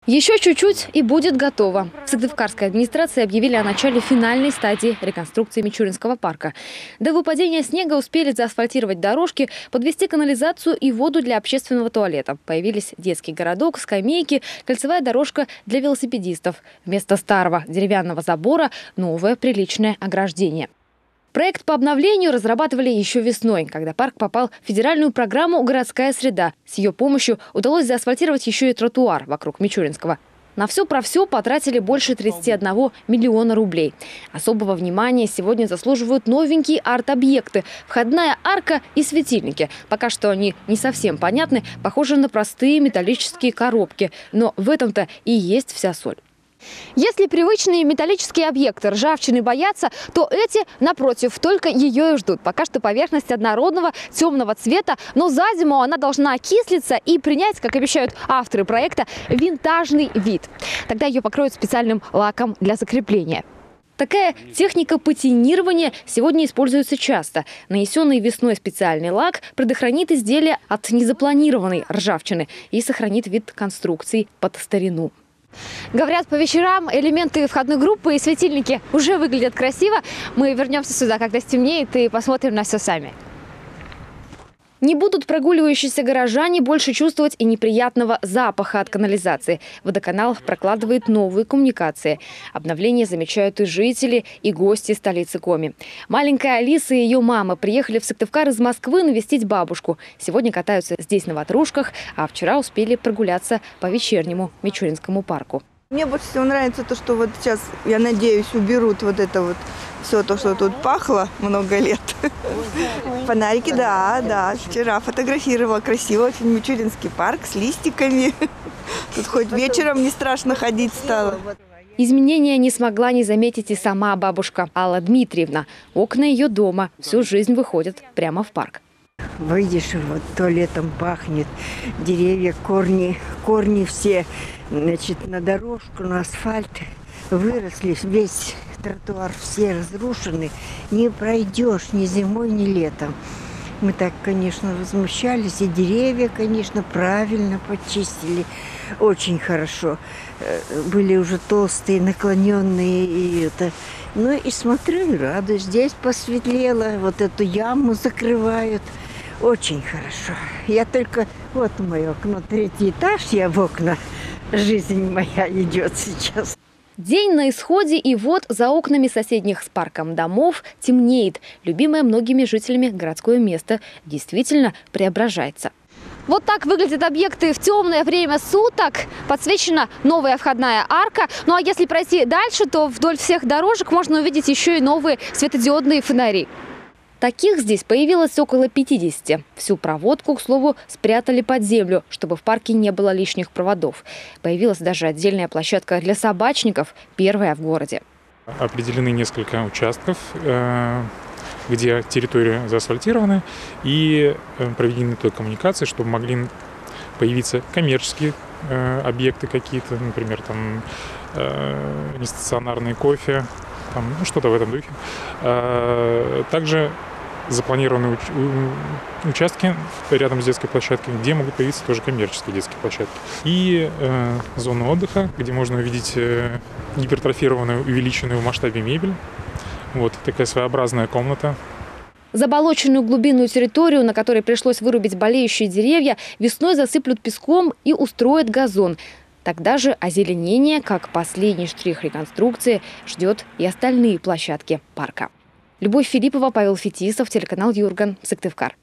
Еще чуть-чуть и будет готово. В Сыктывкарской администрации объявили о начале финальной стадии реконструкции Мичуринского парка. До выпадения снега успели заасфальтировать дорожки, подвести канализацию и воду для общественного туалета. Появились детский городок, скамейки, кольцевая дорожка для велосипедистов. Вместо старого деревянного забора новое приличное ограждение. Проект по обновлению разрабатывали еще весной, когда парк попал в федеральную программу «Городская среда». С ее помощью удалось заасфальтировать еще и тротуар вокруг Мичуринского. На все про все потратили больше 31 миллиона рублей. Особого внимания сегодня заслуживают новенькие арт-объекты. Входная арка и светильники. Пока что они не совсем понятны, похожи на простые металлические коробки. Но в этом-то и есть вся соль. Если привычные металлические объекты ржавчины боятся, то эти, напротив, только ее и ждут. Пока что поверхность однородного темного цвета, но за зиму она должна окислиться и принять, как обещают авторы проекта, винтажный вид. Тогда ее покроют специальным лаком для закрепления. Такая техника патинирования сегодня используется часто. Нанесенный весной специальный лак предохранит изделие от незапланированной ржавчины и сохранит вид конструкции под старину. Говорят, по вечерам элементы входной группы и светильники уже выглядят красиво. Мы вернемся сюда, когда стемнеет, и посмотрим на все сами. Не будут прогуливающиеся горожане больше чувствовать и неприятного запаха от канализации. Водоканал прокладывает новые коммуникации. Обновление замечают и жители, и гости столицы Коми. Маленькая Алиса и ее мама приехали в Сыктывкар из Москвы навестить бабушку. Сегодня катаются здесь на ватрушках, а вчера успели прогуляться по вечернему Мичуринскому парку. Мне больше всего нравится то, что вот сейчас, я надеюсь, уберут вот это вот все то, что тут пахло много лет. Фонарики, да. Вчера фотографировала красиво очень Мичуринский парк с листиками. Тут хоть вечером не страшно ходить стало. Изменения не смогла не заметить и сама бабушка Алла Дмитриевна. Окна ее дома всю жизнь выходят прямо в парк. Выйдешь, вот туалетом пахнет, деревья, корни все, значит, на дорожку, на асфальт выросли, весь тротуар все разрушены, не пройдешь ни зимой, ни летом. Мы так, конечно, возмущались, и деревья, конечно, правильно почистили, очень хорошо. Были уже толстые, наклоненные, и это. Ну и смотрю, и радуюсь, здесь посветлело, вот эту яму закрывают. Очень хорошо. Я только... Вот мое окно, 3-й этаж, я в окна. Жизнь моя идет сейчас. День на исходе, и вот за окнами соседних с парком домов темнеет. Любимое многими жителями городское место действительно преображается. Вот так выглядят объекты в темное время суток. Подсвечена новая входная арка. Ну а если пройти дальше, то вдоль всех дорожек можно увидеть еще и новые светодиодные фонари. Таких здесь появилось около 50. Всю проводку, к слову, спрятали под землю, чтобы в парке не было лишних проводов. Появилась даже отдельная площадка для собачников, первая в городе. Определены несколько участков, где территория заасфальтирована, и проведены той коммуникации, чтобы могли появиться коммерческие объекты какие-то, например, там нестационарный кофе, что-то в этом духе. Также запланированы участки рядом с детской площадкой, где могут появиться тоже коммерческие детские площадки. И зона отдыха, где можно увидеть гипертрофированную, увеличенную в масштабе мебель. Вот такая своеобразная комната. Заболоченную глубинную территорию, на которой пришлось вырубить болеющие деревья, весной засыплют песком и устроят газон. Тогда же озеленение, как последний штрих реконструкции, ждет и остальные площадки парка. Любовь Филиппова, Павел Фетисов, телеканал Юрган, Сыктывкар.